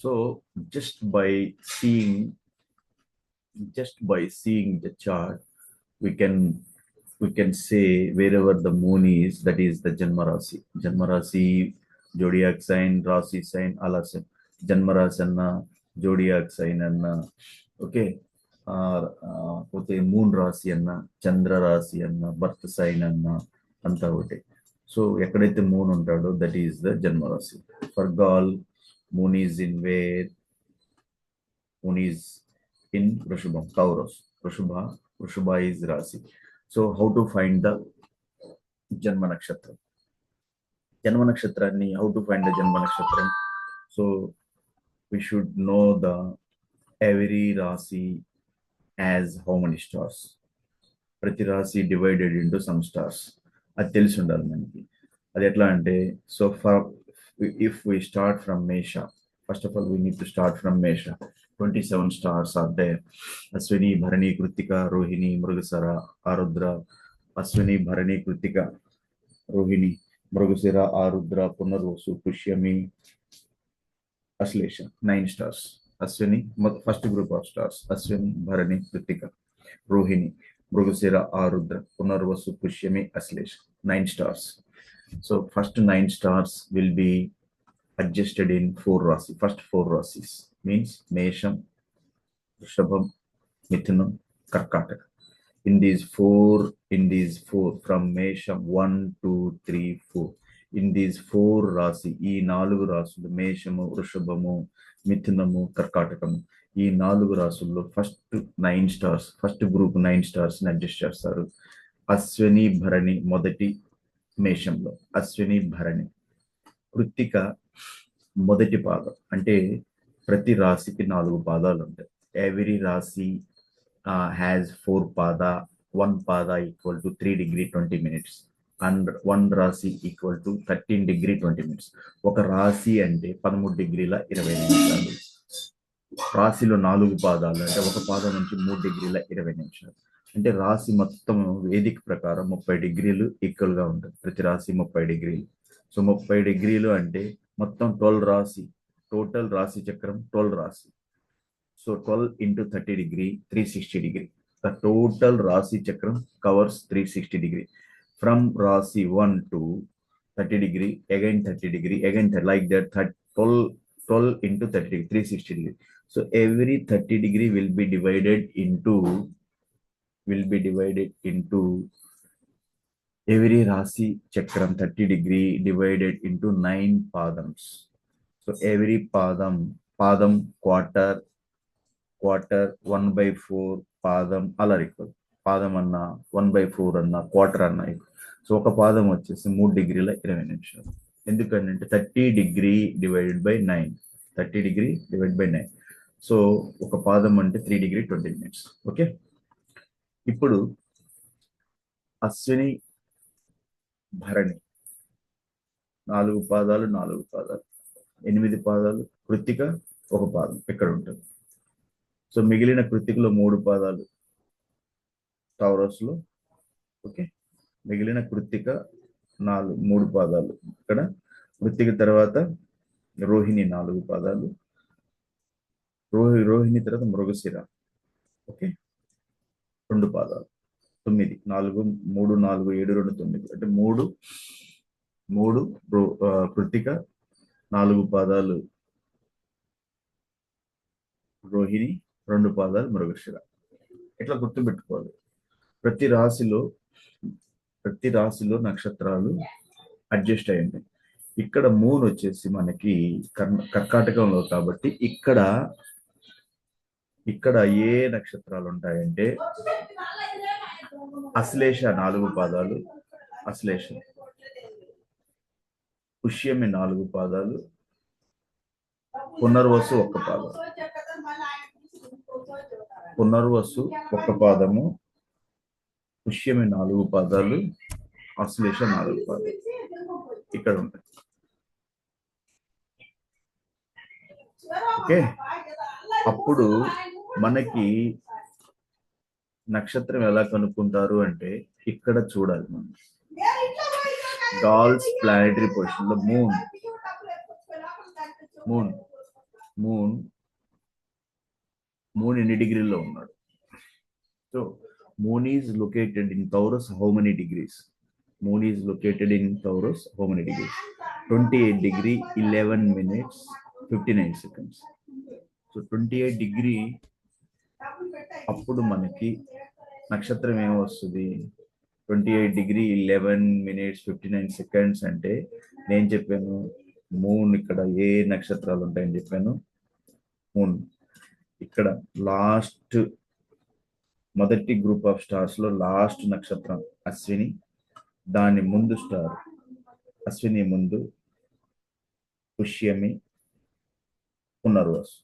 So just by seeing the chart, we can say wherever the moon is, that is the Janma Rasi. Janma Rasi, zodiac sign, Rasi sign, Allah sign. Janma Rasi anna, zodiac sign anna, okay. పోతే moon రాశి అన్న, చంద్ర రాశి అన్న, birth sign అన్న, అంతా ఒకటి. So ఎక్కడైతే moon ఉంటాడో దట్ ఈస్ ద జన్మ రాశి. For girl, moon is in where? Moon is in వృషభం, Taurus. Vrushubha is Rasi. So how to find the Janma Nakshatra? Janma Nakshatrani, how to find the Janma Nakshatra? So we should know the every Rasi as how many stars. Prati Rasi divided into some stars. అది తెలిసి ఉండాలి మనకి. అది ఎట్లా అంటే, so if we start from Mesha, first of all we need to start from Mesha. 27 stars are there. Aswini, Bharani, Kritika, Rohini, Mrugasara, Arudra. Aswini, Bharani, Kritika, Rohini, Mrugasara, Arudra, Punarvasu, Pushyami, Aslesha. 9 stars. Aswini, first group of stars. Aswini, Bharani, Kritika, Rohini, Mrugasara, Arudra, Punarvasu, Pushyami, Aslesha. 9 stars. So first 9 stars will be adjusted in 4 Rasi. First 4 Rasis means Mesham, Vrishabham, Mithunam, Karkataka. In these four from Mesham 1, 2, 3, 4. In these 4 Rasi, ఈ 4 రాసులు మేషము, వృషభము, మిథునము, కర్కాటకము, ఈ 4 రాసుల్లో first 9 stars, first group 9 stars ని adjust చేస్తారు. అశ్విని, భరణి మొదటి మేషంలో, అశ్విని, భరణి. కృత్తిక మొదటి పాదం, అంటే ప్రతి రాశికి 4 పాదాలు ఉంటాయి. ఎవ్రీ రాశి has 4 pada. 1 pada equal to 3 degree 20 minutes and 1 రాశి equal to 13 degree 20 minutes. ఒక రాశి అంటే 13 డిగ్రీల 20 నిమిషాలు. రాశిలో 4 పాదాలు అంటే ఒక పాదం నుంచి 3 డిగ్రీల 20 నిమిషాలు. అంటే రాశి మొత్తం వేదిక ప్రకారం 30 డిగ్రీలు ఈక్వల్ గా ఉంటుంది. ప్రతి రాశి 30 డిగ్రీలు. సో 30 డిగ్రీలు అంటే మొత్తం 12 రాశి, టోటల్ రాశి చక్రం 12 రాశి. So 12 into 30 degree, 360 degree. The total Rasi Chakram covers 360 degree. From Rasi 1 to 30 degree, again 30 degree, again like that, 12 into 30 degree, 360 degree. So every 30 degree will be divided into every Rasi Chakram 30 degree divided into 9 padams. So every padam, quarter, 1/4 పాదం, అలా equal. పాదం అన్నా 1/4 అన్నా quarter అన్నా equal. So ఒక పాదం వచ్చేసి 3 డిగ్రీల 20 నిమిషాలు. ఎందుకంటే 30 degree divided by 9, 30 degree divide by 9. So ఒక పాదం అంటే 3 డిగ్రీ 20 minutes. ఓకే, ఇప్పుడు అశ్విని, భరణి 4 పాదాలు, 8 పాదాలు. కృత్తిక 1 పాదం ఇక్కడ ఉంటుంది. సో మిగిలిన కృత్తికలో 3 పాదాలు టౌరస్ లో. ఓకే, మిగిలిన కృత్తిక 3 పాదాలు ఇక్కడ. కృత్తిక తర్వాత రోహిణి 4 పాదాలు. రోహిణి తర్వాత మృగశిర, ఓకే, 2 పాదాలు. 9, 4, 3, 4, 7, 2, 9. అంటే 3 కృత్తిక, 4 పాదాలు రోహిణి, 2 పాదాలు మృగశిర. ఇట్లా గుర్తుపెట్టుకోవాలి. ప్రతి రాశిలో నక్షత్రాలు అడ్జస్ట్ అయి ఉంటాయి. ఇక్కడ మూన్ వచ్చేసి మనకి కర్కాటకంలో కాబట్టి ఇక్కడ ఏ నక్షత్రాలు ఉంటాయంటే అశ్లేష 4 పాదాలు, అశ్లేష. పుష్యమి 4 పాదాలు, పునర్వసు 1 పాదం. పునర్వసు 1 పాదము, పుష్యమి 4 పాదాలు, అశ్లేష 4 పాదాలు ఇక్కడ ఉంటాయి. ఓకే, అప్పుడు మనకి నక్షత్రం ఎలా కనుక్కుంటారు అంటే ఇక్కడ చూడాలి మనం. గాల్స్ ప్లానెటరీ పొజిషన్ లో మూన్ మూన్ ఎన్ని డిగ్రీల్లో ఉన్నాడు? So moon is located in Taurus how many degrees? Moon is located in Taurus how many degrees? 28 degree 11 minutes 59 seconds. So 28 degree అప్పుడు మనకి నక్షత్రం ఏమొస్తుంది? 28 డిగ్రీ 11 మినిట్స్ 59 సెకండ్స్ అంటే నేను చెప్పాను మూన్ ఇక్కడ ఏ నక్షత్రాలు ఉంటాయని చెప్పాను. మూన్ ఇక్కడ లాస్ట్ మొదటి గ్రూప్ ఆఫ్ స్టార్స్ లో లాస్ట్ నక్షత్రం అశ్విని, దాని ముందు స్టార్ అశ్విని ముందు పుష్యమి, పునర్వసు.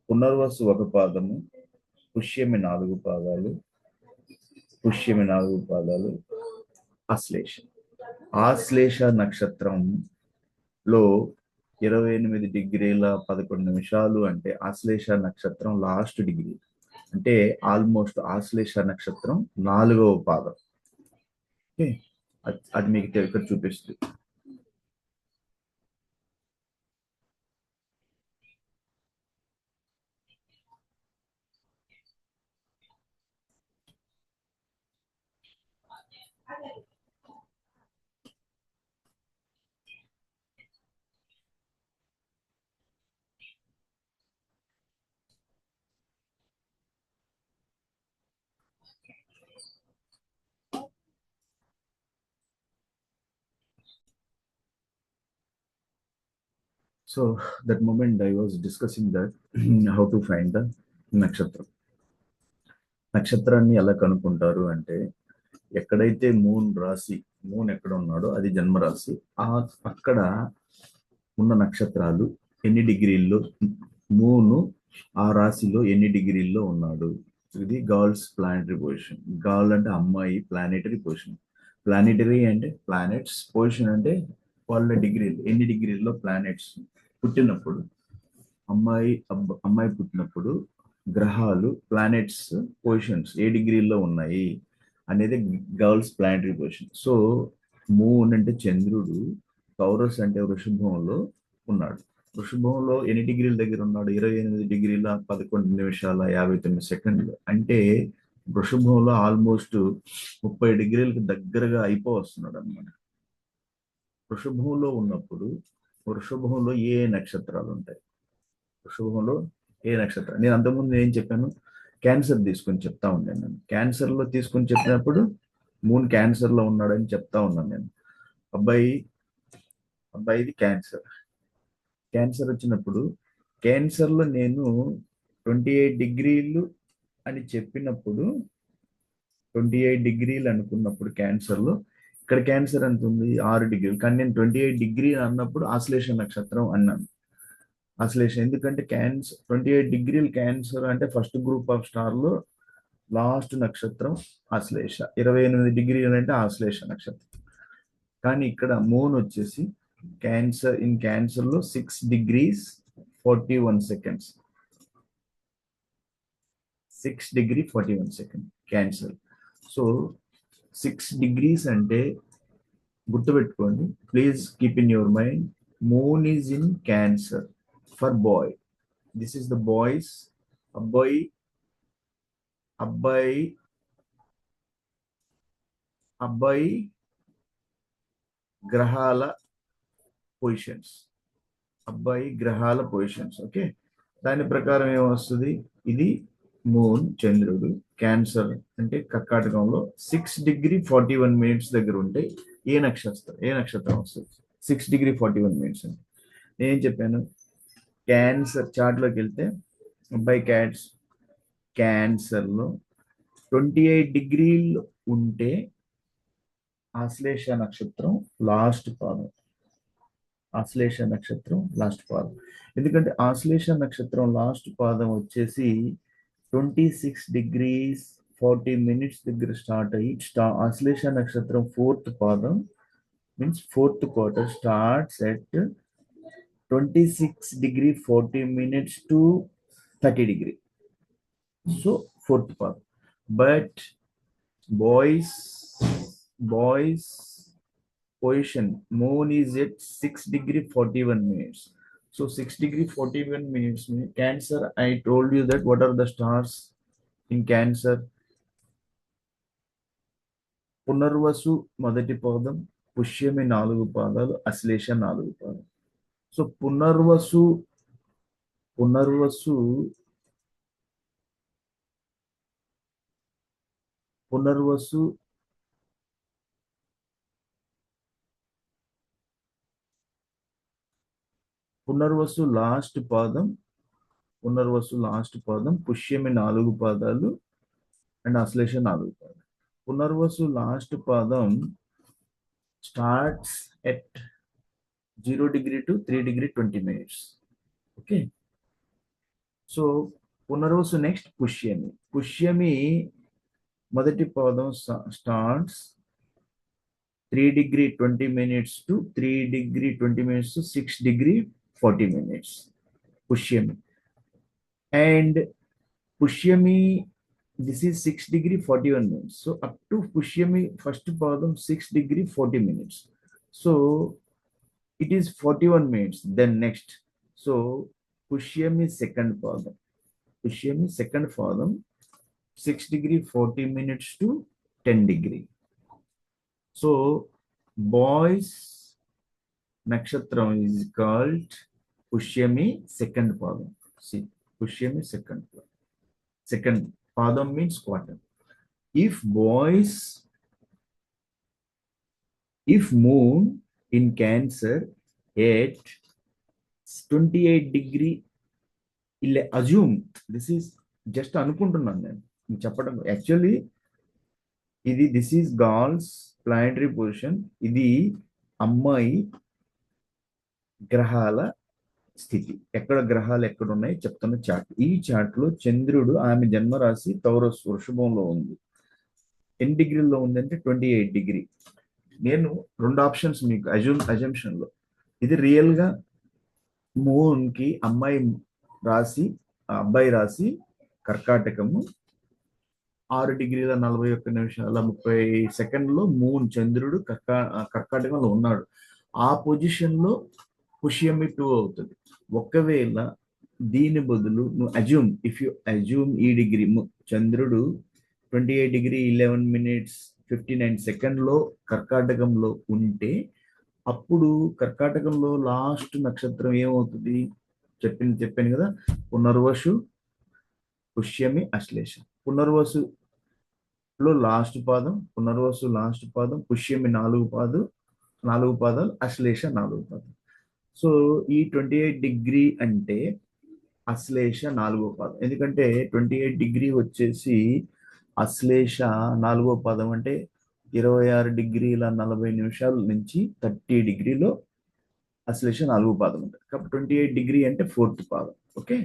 పునర్వసు ఒక పాదము, పుష్యమి 4 పాదాలు, ఆశ్లేష. ఆశ్లేష నక్షత్రంలో 28 డిగ్రీల 11 నిమిషాలు అంటే ఆశ్లేష నక్షత్రం లాస్ట్ డిగ్రీ, అంటే ఆల్మోస్ట్ ఆశ్లేష నక్షత్రం 4వ పాదం. ఓకే, అది మీకు ఇక్కడ చూపిస్తుంది. So that moment I was discussing that how to find the నక్షత్రం. నక్షత్రాన్ని ఎలా కనుక్కుంటారు అంటే, ఎక్కడైతే మూన్ ఎక్కడ ఉన్నాడో అది జన్మరాశి, అక్కడ ఉన్న నక్షత్రాలు ఎన్ని డిగ్రీల్లో, మూను ఆ రాశిలో ఎన్ని డిగ్రీల్లో ఉన్నాడు. ఇది గాల్స్ ప్లానటరీ పొజిషన్. గాల్ అంటే అమ్మాయి, ప్లానెటరీ పొజిషన్. ప్లానెటరీ అంటే ప్లానెట్స్, పొజిషన్ అంటే వాళ్ళ డిగ్రీలు, ఎన్ని డిగ్రీల్లో ప్లానెట్స్. పుట్టినప్పుడు అమ్మాయి పుట్టినప్పుడు గ్రహాలు ప్లానెట్స్ పొజిషన్స్ ఏ డిగ్రీల్లో ఉన్నాయి అనేది girls planetary position. So moon అంటే చంద్రుడు టౌరస్ అంటే వృషభంలో ఉన్నాడు. వృషభంలో ఎన్ని డిగ్రీల దగ్గర ఉన్నాడు? 28 డిగ్రీల 11 నిమిషాల 59 సెకండ్లు. అంటే వృషభంలో ఆల్మోస్ట్ 30 డిగ్రీలకు దగ్గరగా అయిపోవస్తున్నాడు అన్నమాట. వృషభంలో ఉన్నప్పుడు వృషభంలో ఏ నక్షత్రాలు ఉంటాయి? వృషభంలో ఏ నక్షత్రం? నేను అంతకుముందు ఏం చెప్పాను? క్యాన్సర్ తీసుకొని చెప్తా ఉన్నాను. నేను క్యాన్సర్లో తీసుకొని చెప్పినప్పుడు మూన్ క్యాన్సర్లో ఉన్నాడని చెప్తా ఉన్నాను నేను. అబ్బాయిది క్యాన్సర్ వచ్చినప్పుడు క్యాన్సర్లో నేను 28 డిగ్రీలు అని చెప్పినప్పుడు 28 డిగ్రీలు అనుకున్నప్పుడు క్యాన్సర్లో, ఇక్కడ క్యాన్సర్ ఎంత ఉంది? 6 డిగ్రీలు. కానీ నేను 28 డిగ్రీ అన్నప్పుడు ఆశ్లేష నక్షత్రం అన్నాను. ఆశ్లేష ఎందుకంటే 28 డిగ్రీలు క్యాన్సర్ అంటే ఫస్ట్ గ్రూప్ ఆఫ్ స్టార్ లో లాస్ట్ నక్షత్రం ఆశ్లేష. 28 డిగ్రీలు అంటే ఆశ్లేష నక్షత్రం. కానీ ఇక్కడ మూన్ వచ్చేసి క్యాన్సర్ లో 6 degrees 41 seconds. 6 degree 41 second Cancer. So 6 degrees అంటే గుర్తుపెట్టుకోండి, please keep in your mind, moon is in Cancer for boy. This is the boys. అబ్బాయి గ్రహాల పొజిషన్స్. ఓకే, దాని ప్రకారం ఏమొస్తుంది? ఇది మూన్ చంద్రుడు క్యాన్సర్ అంటే కర్కాటకంలో 6 degree 41 minutes దగ్గర ఉంటే ఏ నక్షత్రం వస్తుంది? 6 degree 41 minutes అంటే నేను చెప్పాను. క్యాన్సర్ చార్ట్లోకి వెళ్తే అబ్బాయి క్యాన్సర్లో 28 డిగ్రీలు ఉంటే ఆశ్లేష నక్షత్రం లాస్ట్ పాదం. ఎందుకంటే ఆశ్లేష నక్షత్రం లాస్ట్ పాదం వచ్చేసి 26 degrees 40 minutes దగ్గర స్టార్ట్ అయ్యి ఆశ్లేష నక్షత్రం 4th పాదం means 4th quarter starts at 26 degree 40 minutes to 30 degree. So 4th path. But boys position, moon is at 6 degree 41 minutes. So 6 degree 41 minutes. Cancer, I told you that what are the stars in Cancer? Punarvasu మొదటి పాదం, పుష్యమి 4 పాదాలు, అశ్లేష 4 పాదాలు. So Punarvasu Punarvasu Punarvasu Punarvasu last పాదం, Punarvasu last పాదం, పుష్యమి 4 పాదాలు and Ashlesha 4 పాదాలు. Punarvasu last పాదం starts at 0 degree to 3 degree 20 minutes. Okay. So Punarvasu next Pushyami. Pushyami మొదటి పాదం starts 3 degree 20 minutes to 3 degree 20 minutes to 6 degree 40 minutes. Pushyami. And Pushyami, this is 6 degree 41 minutes. So up to Pushyami, first padam 6 degree 40 minutes. So it is 41 minutes. Then next. So Pushyami second padam. Pushyami second padam 6 degree 40 minutes to 10 degree. So boys nakshatram is called Pushyami second padam. See, Pushyami second padam. Second padam means quarter. If moon in Cancer at 28 degree, assume this is just అనుకుంటున్నాను నేను చెప్పడం. Actually ఇది this is gals planetary position. ఇది అమ్మాయి గ్రహాల స్థితి. ఎక్కడ గ్రహాలు ఎక్కడ ఉన్నాయి చెప్తున్న చార్ట్. ఈ చార్ట్ లో చంద్రుడు ఆమె జన్మరాశి టౌరస్ వృషభంలో ఉంది. ఎన్ని డిగ్రీల్లో ఉందంటే 28 డిగ్రీ. నేను 2 ఆప్షన్స్ మీకు అజంప్షన్ లో. ఇది రియల్ గా మూన్ కి అమ్మాయి రాశి, అబ్బాయి రాశి కర్కాటకము 6 డిగ్రీల 41 నిమిషాల 30 సెకండ్లో మూన్ చంద్రుడు కర్కాటకంలో ఉన్నాడు. ఆ పొజిషన్ లో పుష్యమి 2 అవుతుంది. ఒకవేళ దీని బదులు నువ్వు ఇఫ్ యు అజ్యూమ్ ఈ డిగ్రీ చంద్రుడు 28 డిగ్రీ 11 minutes 59 సెకండ్లో కర్కాటకంలో ఉంటే అప్పుడు కర్కాటకంలో లాస్ట్ నక్షత్రం ఏమవుతుంది చెప్పాను కదా, పునర్వసు పుష్యమి అశ్లేష. పునర్వసులో లాస్ట్ పాదం, పునర్వసు లాస్ట్ పాదం, పుష్యమి 4 పాదాలు, అశ్లేష 4 పాదాలు. సో ఈ 28 డిగ్రీ అంటే అశ్లేష 4వ పాదం. ఎందుకంటే 28 డిగ్రీ వచ్చేసి అశ్లేష 4వ పాదం అంటే 26 డిగ్రీల 40 నిమిషాల నుంచి 30 డిగ్రీలో అశ్లేష 4వ పాదం ఉంటుంది. కాబట్టి 28 డిగ్రీ అంటే 4th పాదం. Okay,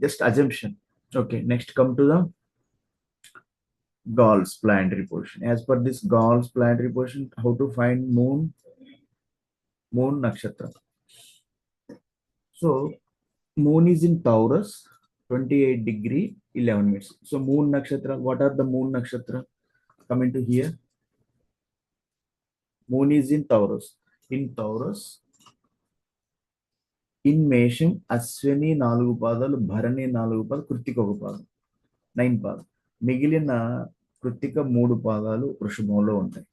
just assumption. Okay, next come to the Gauss planetary position. As per this Gauss planetary position, how to find moon nakshatra. So moon is in Taurus, 28 degree 11 minutes. So moon nakshatra, what are the moon nakshatra? Coming to here, moon is in Taurus. In Taurus, in మేషం అశ్విని 4 పాదాలు, భరణి 4 పాదాలు, కృత్తిక 1 పాదం, 9 పాదాలు. మిగిలిన కృత్తిక 3 పాదాలు వృషభంలో ఉంటాయి.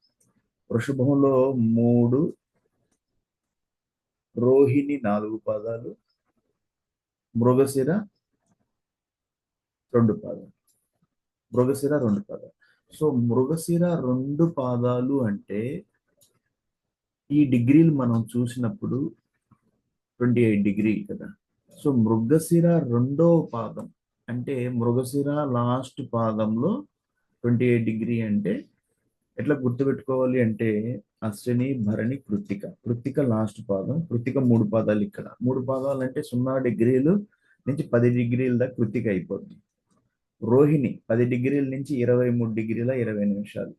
వృషభంలో 3, రోహిణి 4 పాదాలు, మృగశిర 2 పాదాలు. మృగశిర 2 పాదాలు. సో మృగశిర 2 పాదాలు అంటే ఈ డిగ్రీలు మనం చూసినప్పుడు 28 డిగ్రీ కదా. సో మృగశిర 2వ పాదం అంటే మృగశిర లాస్ట్ పాదంలో 28 డిగ్రీ అంటే ఎట్లా గుర్తుపెట్టుకోవాలి అంటే అశ్విని, భరణి, కృత్తిక లాస్ట్ పాదం, కృత్తిక 3 పాదాలు. ఇక్కడ 3 పాదాలు అంటే 0 డిగ్రీలు నుంచి 10 డిగ్రీల దాకా కృత్తిక అయిపోద్ది. రోహిణి 10 డిగ్రీల నుంచి 23 డిగ్రీల 20 నిమిషాలు.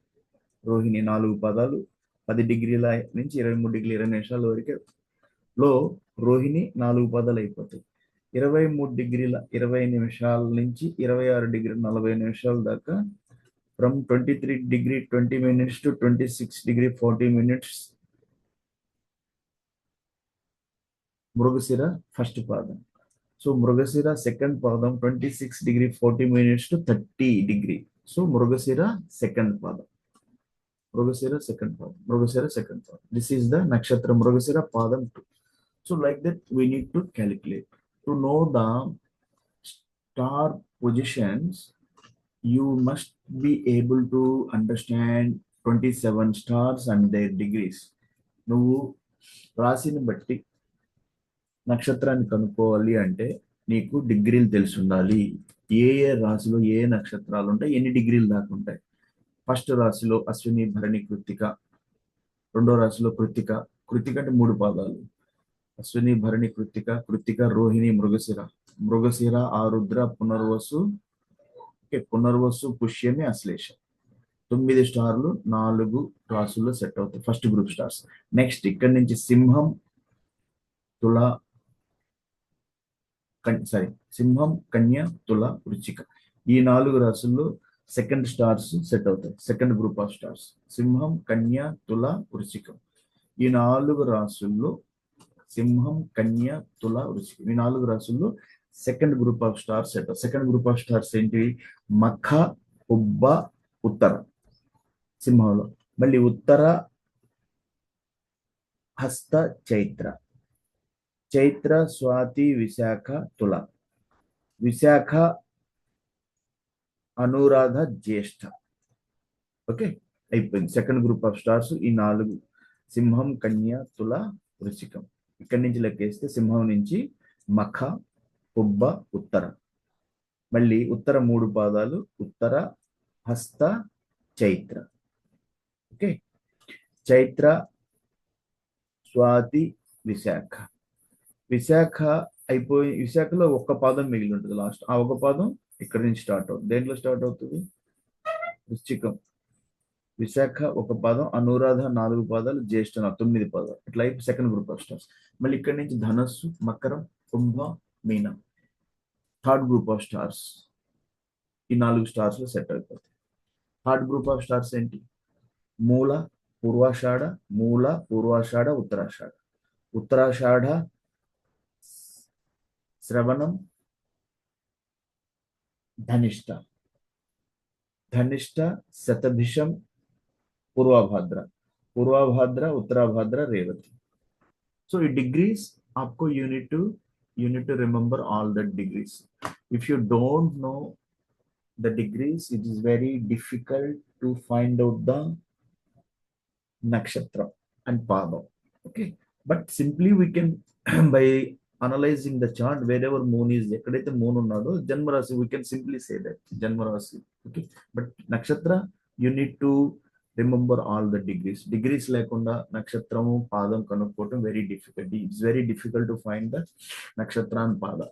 రోహిణి 4 పాదాలు, 10 డిగ్రీల నుంచి 23 డిగ్రీల 20 నిమిషాల వరకు లో రోహిణి 4 పాదాలు అయిపోతాయి. 23 డిగ్రీల 20 నిమిషాల నుంచి 26 డిగ్రీ 40 నిమిషాల దాకా, from 23 degree 20 minutes to 26 degree 40 minutes Mrigashira first పాదం. సో మృగశిర సెకండ్ పాదం 26°40' to 30°. సో మృగశిర సెకండ్ పాదం. మృగశిర సెకండ్ పాదం. మృగశిర సెకండ్ పాదం. దిస్ ఈస్ ద నక్షత్ర మృగశిర పాదం 2. So like that we need to calculate. To know the star positions, you must be able to understand 27 stars and their degrees. నువ్వు రాశిని బట్టి నక్షత్రాన్ని కనుక్కోవాలి అంటే నీకు డిగ్రీలు తెలిసి ఉండాలి. ఏ ఏ రాశిలో ఏ నక్షత్రాలు ఉంటాయి, ఎన్ని డిగ్రీలు దాకా ఉంటాయి. ఫస్ట్ రాశిలో అశ్విని భరణి కృత్తిక, రెండో రాశిలో కృత్తిక. కృత్తిక అంటే 3 పాదాలు. అశ్విని భరణి కృత్తిక, కృత్తిక రోహిణి మృగశిర, మృగశిర ఆరుద్ర పునర్వసు, పునర్వసు పుష్యమి అశ్లేష. 9 స్టార్లు 4 రాసుల్లో సెట్ అవుతాయి, ఫస్ట్ గ్రూప్ స్టార్స్. నెక్స్ట్ ఇక్కడ నుంచి సింహం, తుల, సింహం, కన్య, తుల, వృశ్చిక. ఈ 4 రాసుల్లో సెకండ్ స్టార్స్ సెట్ అవుతాయి, సెకండ్ గ్రూప్ ఆఫ్ స్టార్స్. సింహం, కన్య, తుల, వృశ్చికం. ఈ 4 రాసుల్లో సింహం, కన్య, తుల, వృశ్చికం. ఈ 4 రాసుల్లో second group of stars set. Second group of stars ఏంటి? మఖ, ఉబ్బ, ఉత్తర సింహంలో. మళ్ళీ ఉత్తర, హస్త, చైత్ర. చైత్ర, స్వాతి, విశాఖ, తుల. విశాఖ, అనురాధ, జ్యేష్ఠ. ఓకే, అయిపోయింది సెకండ్ గ్రూప్ ఆఫ్ స్టార్స్. ఈ 4 సింహం, కన్య, తుల, వృశ్చికం. ఇక్కడి నుంచి లెక్కేస్తే సింహం నుంచి మఖ, ఉబ్బ, ఉత్తర. మళ్ళీ ఉత్తర 3 పాదాలు, ఉత్తర, హస్త, చైత్ర. ఓకే, చైత్ర, స్వాతి, విశాఖ. విశాఖ అయిపోయి, విశాఖలో 1 పాదం మిగిలి ఉంటుంది లాస్ట్. ఆ 1 పాదం ఇక్కడ నుంచి స్టార్ట్ అవుతుంది. దేంట్లో స్టార్ట్ అవుతుంది? వృశ్చికం. విశాఖ 1 పాదం, అనురాధ 4 పాదాలు, జ్యేష్ఠ 9 పాదాలు. ఇట్లా అయిపోయి సెకండ్ గ్రూప్ ఆఫ్ స్టార్స్. మళ్ళీ ఇక్కడ నుంచి ధనస్సు, మకరం, కుంభ, మీనం, థర్డ్ గ్రూప్ ఆఫ్ స్టార్స్. ఈ 4 స్టార్స్ లో సెట్ అయిపోతాయి. థర్డ్ గ్రూప్ ఆఫ్ స్టార్స్ ఏంటి? మూల, పూర్వాషాఢ, మూల, పూర్వాషాఢ, ఉత్తరాషాఢ. ఉత్తరాషాఢ, శ్రవణం, ధనిష్ట. ధనిష్ట, శతభిషం, పూర్వభాద్ర. పూర్వభాద్ర, ఉత్తరాభాద్ర, రేవతి. సో ఈ డిగ్రీస్ आपको you need to remember all the degrees. If you don't know the degrees, it is very difficult to find out the nakshatra and padam. Okay, but simply we can by analyzing the chart, wherever moon is, ekkadaithe moon unnado janma rasi, we can simply say that janma rasi. Okay, but nakshatra you need to remember all the degrees lekunda nakshatramu padam kanukkotam very difficult. It's very difficult to find the nakshatra and pada.